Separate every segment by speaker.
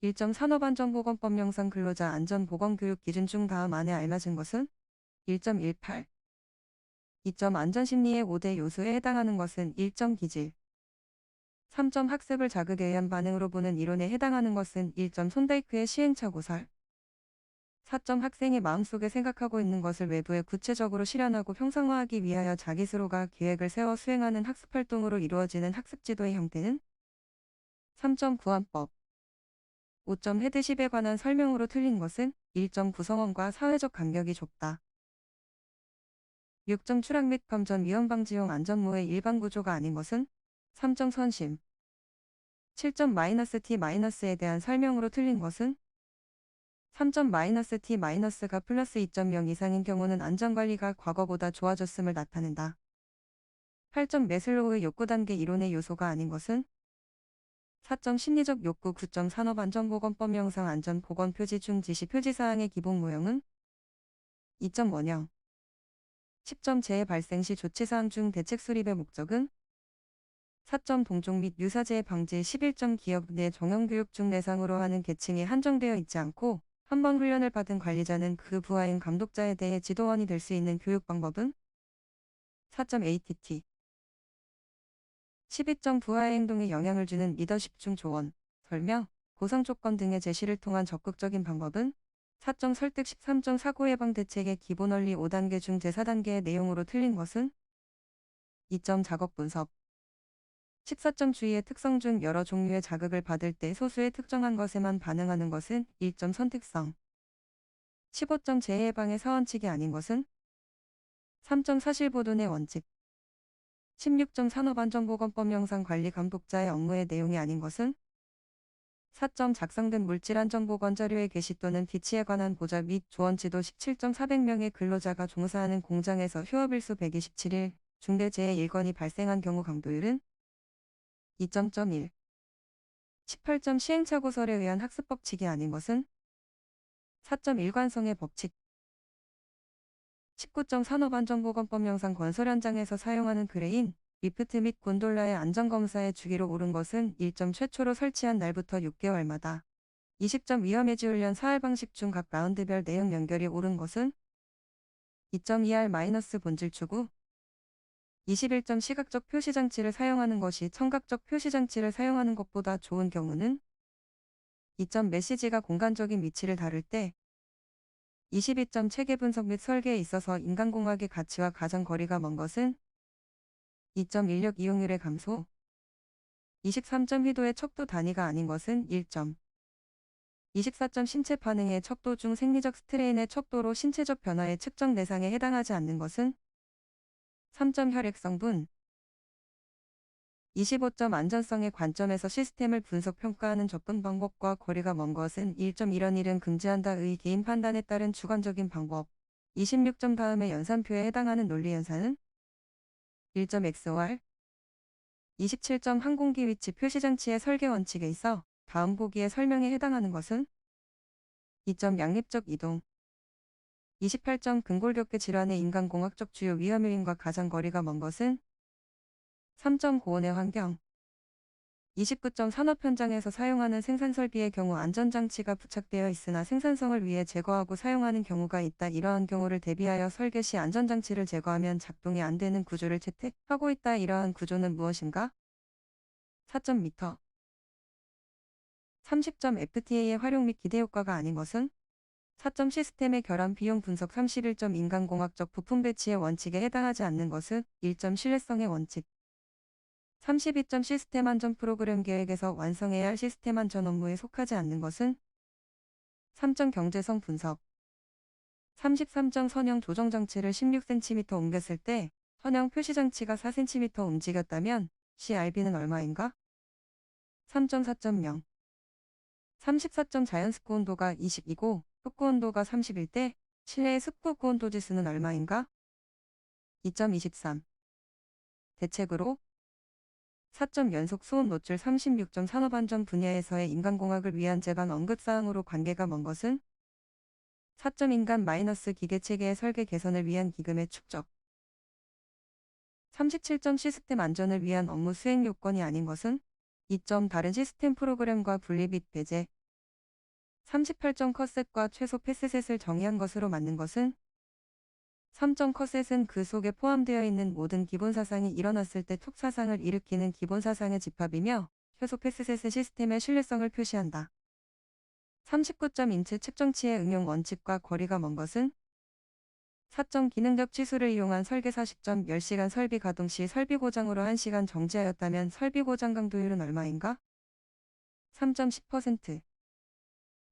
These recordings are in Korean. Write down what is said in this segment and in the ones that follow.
Speaker 1: 1점 산업안전보건법 명상 근로자 안전보건교육 기준 중 다음 안에 알맞은 것은 1.18. 2점 안전심리의 5대 요소에 해당하는 것은 1점 기질. 3점 학습을 자극에 의한 반응으로 보는 이론에 해당하는 것은 1점 손다이크의 시행착오 고설. 4점 학생이 마음속에 생각하고 있는 것을 외부에 구체적으로 실현하고 형상화하기 위하여 자기 스스로가 계획을 세워 수행하는 학습활동으로 이루어지는 학습지도의 형태는 3점 구환법. 5점 헤드십에 관한 설명으로 틀린 것은 1점 구성원과 사회적 간격이 좁다. 6점 추락 및 감전 위험 방지용 안전모의 일반 구조가 아닌 것은 3점 선심. 7점 -t-에 대한 설명으로 틀린 것은 3점 -t-가 플러스 2.0 이상인 경우는 안전관리가 과거보다 좋아졌음을 나타낸다. 8점 매슬로우의 욕구 단계 이론의 요소가 아닌 것은 4점 심리적 욕구 9점 산업안전보건법 명상 안전보건표지 중 지시표지사항의 기본 모형은 2점 원형. 10점 재해 발생 시 조치사항 중 대책 수립의 목적은 4점 동종 및 유사재해 방지 11점 기업 내 정형교육 중 대상으로 하는 계층이 한정되어 있지 않고 한 번 훈련을 받은 관리자는 그 부하인 감독자에 대해 지도원이 될 수 있는 교육 방법은 4점 ATT. 12점 부하의 행동에 영향을 주는 리더십 중 조언, 설명, 보상 조건 등의 제시를 통한 적극적인 방법은 4점 설득 13점 사고 예방 대책의 기본 원리 5단계 중 제4단계의 내용으로 틀린 것은 2점 작업 분석. 14점 주의의 특성 중 여러 종류의 자극을 받을 때 소수의 특정한 것에만 반응하는 것은 1점 선택성. 15점 재해 예방의 사원칙이 아닌 것은 3점 사실보존의 원칙. 16점 산업안전보건법 영상 관리 감독자의 업무의 내용이 아닌 것은 4점 작성된 물질안전보건 자료의 게시 또는 비치에 관한 보자 및 조언지도 17점 400명의 근로자가 종사하는 공장에서 휴업일수 127일 중대재해 1건이 발생한 경우 강도율은 2.1. 18점 시행착오설에 의한 학습법칙이 아닌 것은 4점 일관성의 법칙. 19점 산업안전보건법 영상 건설 현장에서 사용하는 크레인, 리프트 및 곤돌라의 안전검사의 주기로 오른 것은 1점 최초로 설치한 날부터 6개월마다. 20점 위험해지 훈련 사활 방식 중 각 라운드별 내용 연결이 오른 것은 2.2R- 본질 추구. 21점 시각적 표시장치를 사용하는 것이 청각적 표시장치를 사용하는 것보다 좋은 경우는 2점 메시지가 공간적인 위치를 다룰 때. 22점 체계 분석 및 설계에 있어서 인간공학의 가치와 가장 거리가 먼 것은 2점 인력 이용률의 감소. 23점 휘도의 척도 단위가 아닌 것은 1점. 24점 신체 반응의 척도 중 생리적 스트레인의 척도로 신체적 변화의 측정 대상에 해당하지 않는 것은 3점 혈액 성분. 25점 안전성의 관점에서 시스템을 분석 평가하는 접근 방법과 거리가 먼 것은 1점 이런 일은 금지한다의 개인 판단에 따른 주관적인 방법. 26점 다음의 연산표에 해당하는 논리 연산은 1점 XOR. 27점 항공기 위치 표시장치의 설계 원칙에 있어 다음 보기의 설명에 해당하는 것은 2점 양립적 이동. 28점 근골격계 질환의 인간공학적 주요 위험 요인과 가장 거리가 먼 것은 3점 고온의 환경. 29점 산업 현장에서 사용하는 생산설비의 경우 안전장치가 부착되어 있으나 생산성을 위해 제거하고 사용하는 경우가 있다. 이러한 경우를 대비하여 설계 시 안전장치를 제거하면 작동이 안 되는 구조를 채택하고 있다. 이러한 구조는 무엇인가? 4점 미터. 30점 FTA의 활용 및 기대효과가 아닌 것은 4점 시스템의 결함 비용 분석 31점 인간공학적 부품 배치의 원칙에 해당하지 않는 것은 1점 신뢰성의 원칙. 32점 시스템 안전 프로그램 계획에서 완성해야 할 시스템 안전 업무에 속하지 않는 것은 3점 경제성 분석. 33점 선형 조정 장치를 16cm 옮겼을 때 선형 표시장치가 4cm 움직였다면 CRB는 얼마인가? 3점 4.0. 34점 자연 습구 온도가 22고 습구 온도가 30일 때 실내의 습구 온도 지수는 얼마인가? 2.23. 대책으로 4점 연속 수온 노출 36점 산업안전 분야에서의 인간공학을 위한 제반 언급사항으로 관계가 먼 것은 4점 인간 - 기계체계의 설계 개선을 위한 기금의 축적. 37점 시스템 안전을 위한 업무 수행 요건이 아닌 것은 2점 다른 시스템 프로그램과 분리 및 배제. 38점 컷셋과 최소 패스셋을 정의한 것으로 맞는 것은 3점 컷셋은 그 속에 포함되어 있는 모든 기본 사상이 일어났을 때 툭 사상을 일으키는 기본 사상의 집합이며 최소 패스셋의 시스템의 신뢰성을 표시한다. 39점 인체 측정치의 응용 원칙과 거리가 먼 것은 4점 기능적 치수를 이용한 설계사 시점 10시간 설비 가동 시 설비 고장으로 1시간 정지하였다면 설비 고장 강도율은 얼마인가? 3.10%.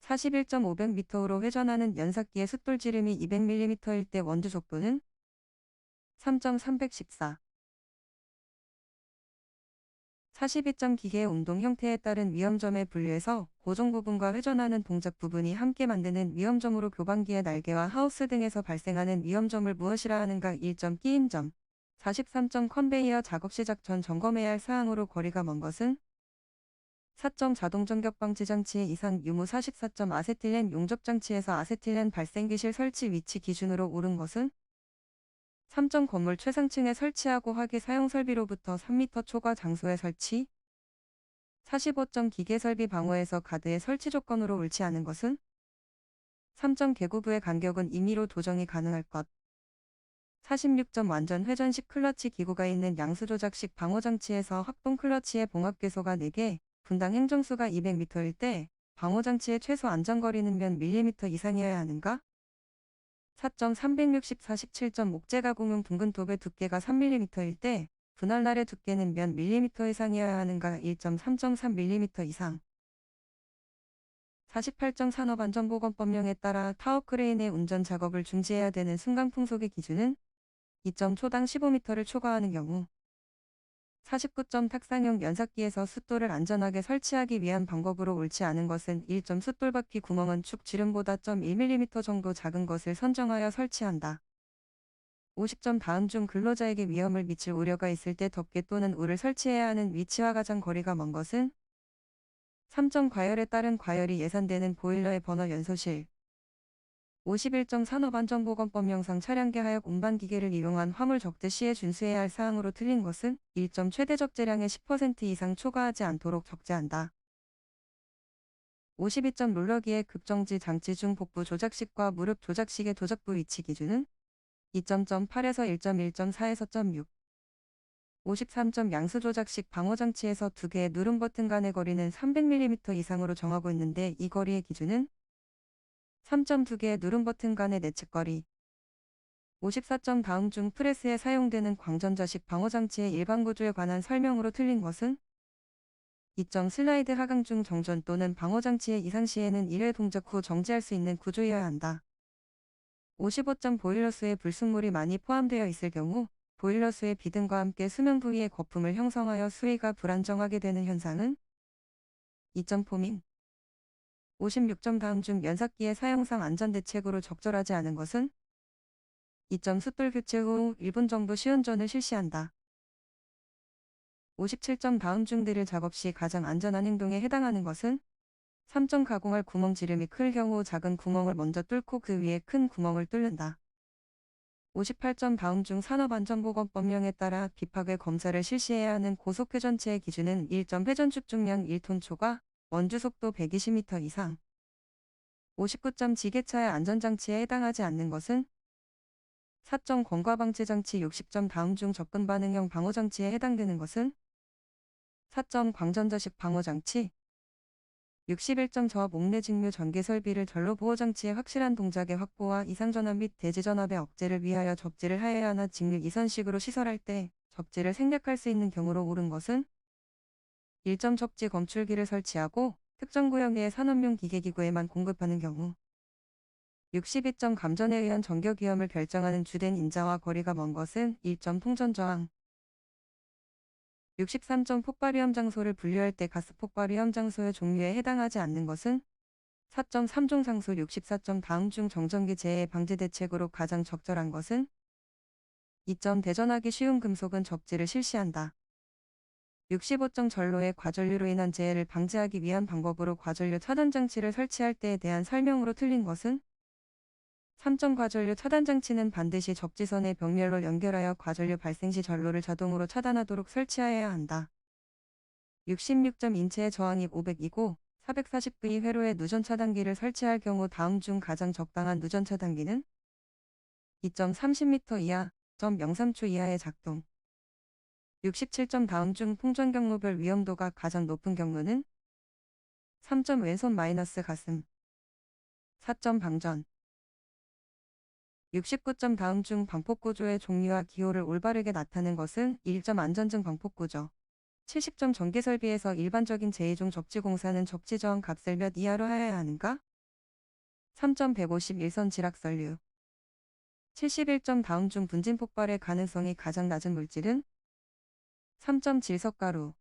Speaker 1: 41.500m로 회전하는 연삭기의 숫돌 지름이 200mm일 때 원주 속도는 3.314. 42점 기계의 운동 형태에 따른 위험점에 분류해서 고정 부분과 회전하는 동작 부분이 함께 만드는 위험점으로 교반기의 날개와 하우스 등에서 발생하는 위험점을 무엇이라 하는가? 1점 끼임점. 43점 컨베이어 작업 시작 전 점검해야 할 사항으로 거리가 먼 것은 4점 자동 전격 방지 장치의 이상 유무 44점 아세틸렌 용접 장치에서 아세틸렌 발생 기실 설치 위치 기준으로 옳은 것은 3점 건물 최상층에 설치하고 화기 사용 설비로부터 3m 초과 장소에 설치 45점 기계 설비 방어에서 가드의 설치 조건으로 옳지 않은 것은 3점 개구부의 간격은 2미로 조정이 가능할 것 46점 완전 회전식 클러치 기구가 있는 양수 조작식 방호 장치에서 합동 클러치의 봉합 괴소가 4개 분당 행정수가 200m일 때 방호 장치의 최소 안전거리는 몇 밀리미터 이상이어야 하는가? 4점 364 17점 목재 가공용 둥근 톱의 두께가 3mm일 때 분할날의 두께는 몇 밀리미터 이상이어야 하는가? 1.3.3mm 이상. 48점 산업안전보건법령에 따라 타워 크레인의 운전 작업을 중지해야 되는 순간 풍속의 기준은 2점 초당 15m를 초과하는 경우 49점 탁상용 연삭기에서 숫돌을 안전하게 설치하기 위한 방법으로 옳지 않은 것은 1점 숫돌바퀴 구멍은 축 지름보다 1.1mm 정도 작은 것을 선정하여 설치한다. 50점 다음 중 근로자에게 위험을 미칠 우려가 있을 때 덮개 또는 울을 설치해야 하는 위치와 가장 거리가 먼 것은 3점 과열에 따른 과열이 예상되는 보일러의 버너 연소실 51점 산업안전보건법령상 차량계 하역 운반기계를 이용한 화물 적재 시에 준수해야 할 사항으로 틀린 것은 1점 최대 적재량의 10% 이상 초과하지 않도록 적재한다. 52점 롤러기의 급정지 장치 중 복부 조작식과 무릎 조작식의 조작부 위치 기준은 2.8에서 1.1.4에서 0.6 53점 양수 조작식 방호장치에서 2개의 누름 버튼 간의 거리는 300mm 이상으로 정하고 있는데 이 거리의 기준은 3.2개의 누름 버튼 간의 내측거리 54점 다음 중 프레스에 사용되는 광전자식 방호장치의 일반 구조에 관한 설명으로 틀린 것은 2점 슬라이드 하강 중 정전 또는 방호장치의 이상 시에는 1회 동작 후 정지할 수 있는 구조여야 한다. 55점 보일러수에 불순물이 많이 포함되어 있을 경우 보일러수의 비등과 함께 수면 부위에 거품을 형성하여 수위가 불안정하게 되는 현상은 2점 포밍 56점 다음 중 연삭기의 사용상 안전대책으로 적절하지 않은 것은 2점 숫돌 교체 후 1분 정도 시운전을 실시한다. 57점 다음 중 드릴 작업 시 가장 안전한 행동에 해당하는 것은 3점 가공할 구멍 지름이 클 경우 작은 구멍을 먼저 뚫고 그 위에 큰 구멍을 뚫는다. 58점 다음 중 산업안전보건법령에 따라 비파괴 검사를 실시해야 하는 고속회전체의 기준은 1점 회전 축중량 1톤 초과 원주 속도 120m 이상 59점 지게차의 안전장치에 해당하지 않는 것은 4점 공과방지장치 60점 다음 중 접근 반응형 방호장치에 해당되는 것은 4점 광전자식 방호장치 61점 저압 옥내 직류 전기 설비를 전로 보호장치의 확실한 동작의 확보와 이상전압 및 대지전압의 억제를 위하여 접지를 하여야 하나 직류 이선식으로 시설할 때 접지를 생략할 수 있는 경우로 옳은 것은 1점 접지 검출기를 설치하고 특정 구역 내의 산업용 기계기구에만 공급하는 경우 62점 감전에 의한 전격 위험을 결정하는 주된 인자와 거리가 먼 것은 1점 통전저항 63점 폭발 위험 장소를 분류할 때 가스 폭발 위험 장소의 종류에 해당하지 않는 것은 4점 3종 상수 64점 다음 중 정전기 재해 방지 대책으로 가장 적절한 것은 2점 대전하기 쉬운 금속은 접지를 실시한다. 65점 전로의 과전류로 인한 재해를 방지하기 위한 방법으로 과전류 차단 장치를 설치할 때에 대한 설명으로 틀린 것은 3점 과전류 차단 장치는 반드시 접지선의 벽면로 연결하여 과전류 발생 시 전로를 자동으로 차단하도록 설치하여야 한다. 66점 인체의 저항이 500이고 440V 회로에 누전 차단기를 설치할 경우 다음 중 가장 적당한 누전 차단기는 2.30m 이하, 0.03초 이하의 작동. 67점 다음 중 풍전 경로별 위험도가 가장 높은 경로는 3점 왼손 마이너스 가슴. 4점 방전. 69점 다음 중 방폭구조의 종류와 기호를 올바르게 나타낸 것은 1점 안전증 방폭구조. 70점 전기설비에서 일반적인 제2종 접지공사는 접지저항 값을 몇 이하로 하여야 하는가? 3점 151선 지락설류. 71점 다음 중 분진 폭발의 가능성이 가장 낮은 물질은 3점 질석가루.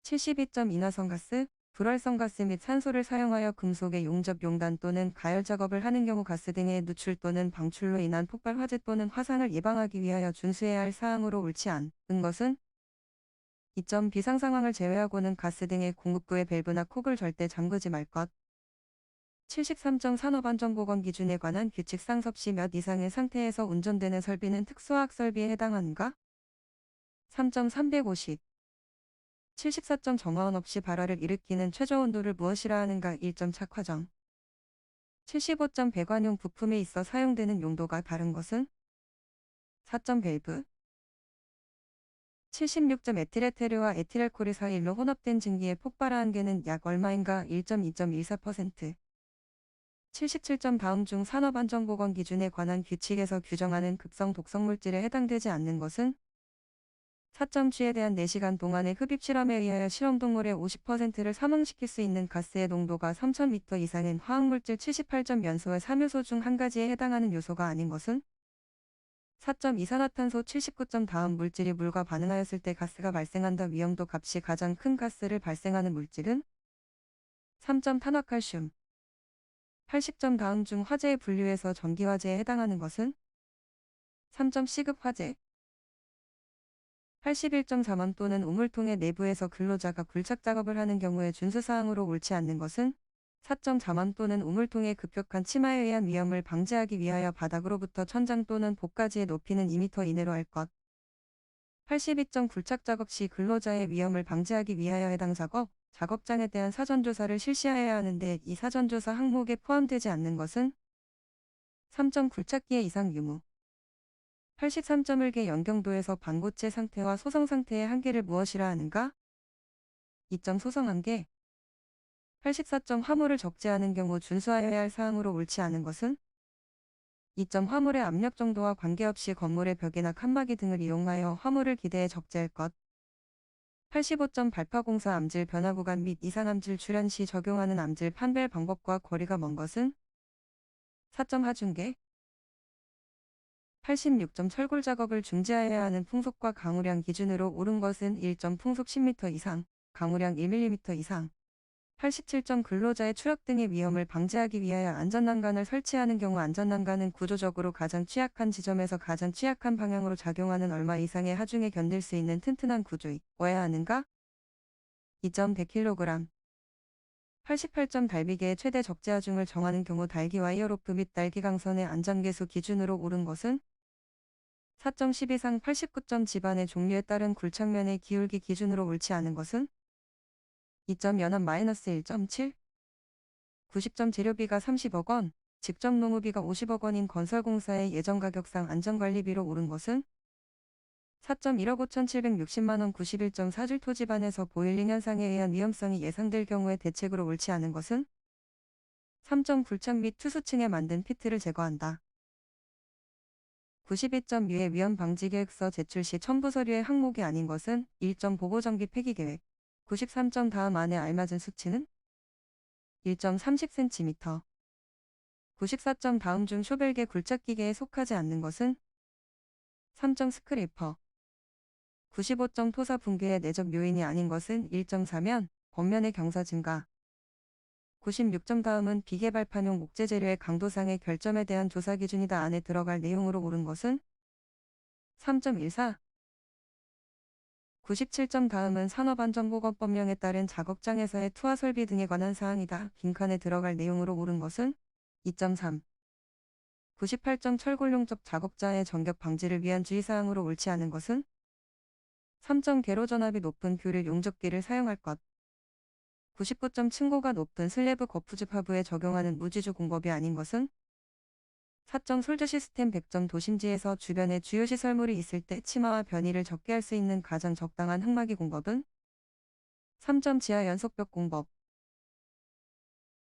Speaker 1: 72점 인화성가스, 불활성가스 및 산소를 사용하여 금속의 용접 용단 또는 가열 작업을 하는 경우 가스 등의 누출 또는 방출로 인한 폭발 화재 또는 화상을 예방하기 위하여 준수해야 할 사항으로 옳지 않은 것은 2점 비상 상황을 제외하고는 가스 등의 공급구의 밸브나 콕을 절대 잠그지 말 것. 73점 산업안전보건 기준에 관한 규칙상 섭씨 몇 이상의 상태에서 운전되는 설비는 특수화학 설비에 해당하는가? 3점 350. 74점 정화원 없이 발화를 일으키는 최저온도를 무엇이라 하는가? 1점 착화정. 75점 배관용 부품에 있어 사용되는 용도가 다른 것은? 4점 밸브. 76점 에틸에테르와 에틸알코올이 4일로 혼합된 증기에 폭발한 게는 약 얼마인가? 1.2.14%. 77점 다음 중 산업안전보건 기준에 관한 규칙에서 규정하는 급성 독성물질에 해당되지 않는 것은? 4점 쥐에 대한 4시간 동안의 흡입 실험에 의하여 실험동물의 50%를 사망시킬 수 있는 가스의 농도가 3000m 이상인 화학물질 78점 연소의 3요소 중 한 가지에 해당하는 요소가 아닌 것은? 4점 이산화탄소 79점 다음 물질이 물과 반응하였을 때 가스가 발생한다. 위험도 값이 가장 큰 가스를 발생하는 물질은? 3점 탄화칼슘. 80점 다음 중 화재의 분류에서 전기화재에 해당하는 것은? 3점 시급화재. 81.4만 또는 우물통의 내부에서 근로자가 굴착 작업을 하는 경우에 준수사항으로 옳지 않는 것은? 4.4만 또는 우물통의 급격한 침하에 의한 위험을 방지하기 위하여 바닥으로부터 천장 또는 복가지의 높이는 2m 이내로 할 것. 82점 굴착 작업 시 근로자의 위험을 방지하기 위하여 해당 작업장에 대한 사전조사를 실시하여야 하는데 이 사전조사 항목에 포함되지 않는 것은? 3점 굴착기의 이상 유무. 83.1개 연경도에서 반고체 상태와 소성 상태의 한계를 무엇이라 하는가? 2점 소성 한계. 84점 화물을 적재하는 경우 준수하여야 할 사항으로 옳지 않은 것은? 2점 화물의 압력 정도와 관계없이 건물의 벽이나 칸막이 등을 이용하여 화물을 기대에 적재할 것. 85점 발파공사 암질 변화 구간 및 이상 암질 출현 시 적용하는 암질 판별 방법과 거리가 먼 것은? 4점 하중계. 86점 철골 작업을 중지하여야 하는 풍속과 강우량 기준으로 옳은 것은 1점 풍속 10m 이상, 강우량 1mm 이상. 87점 근로자의 추락 등의 위험을 방지하기 위하여 안전난간을 설치하는 경우 안전난간은 구조적으로 가장 취약한 지점에서 가장 취약한 방향으로 작용하는 얼마 이상의 하중에 견딜 수 있는 튼튼한 구조이어야 하는가? 2점 100kg. 88점 달비계의 최대 적재 하중을 정하는 경우 달기 와이어로프 및 달기 강선의 안전계수 기준으로 옳은 것은? 4.10 이상 89점 집안의 종류에 따른 굴착면의 기울기 기준으로 옳지 않은 것은? 2점 연합 -1.7. 90점 재료비가 30억 원, 직접 농우비가 50억 원인 건설공사의 예정가격상 안전관리비로 옳은 것은? 4.1억 5,760만 원. 91.4줄 토지반에서 보일링 현상에 의한 위험성이 예상될 경우에 대책으로 옳지 않은 것은? 3점 굴착 및 투수층에 만든 피트를 제거한다. 92점 유해 위험 방지 계획서 제출 시 첨부 서류의 항목이 아닌 것은? 1점 보고정비 폐기 계획. 93점 다음 안에 알맞은 수치는? 1.30cm. 94점 다음 중 쇼벨계 굴착기계에 속하지 않는 것은? 3점 스크래퍼. 95점 토사 붕괴의 내적 요인이 아닌 것은? 1.4면 겉면의 경사 증가. 96점 다음은 비개발판용 목재 재료의 강도상의 결점에 대한 조사 기준이다. 안에 들어갈 내용으로 옳은 것은? 3.14. 97점 다음은 산업안전보건법령에 따른 작업장에서의 투하 설비 등에 관한 사항이다. 빈칸에 들어갈 내용으로 옳은 것은? 2.3. 98점 철골용접 작업자의 전격 방지를 위한 주의사항으로 옳지 않은 것은? 3점 계로 전압이 높은 교류 용접기를 사용할 것. 99점 층고가 높은 슬래브 거푸집 하부에 적용하는 무지주 공법이 아닌 것은 4점 솔드 시스템 100점 도심지에서 주변에 주요 시설물이 있을 때 치마와 변이를 적게 할 수 있는 가장 적당한 흙막이 공법은 3점 지하 연속벽 공법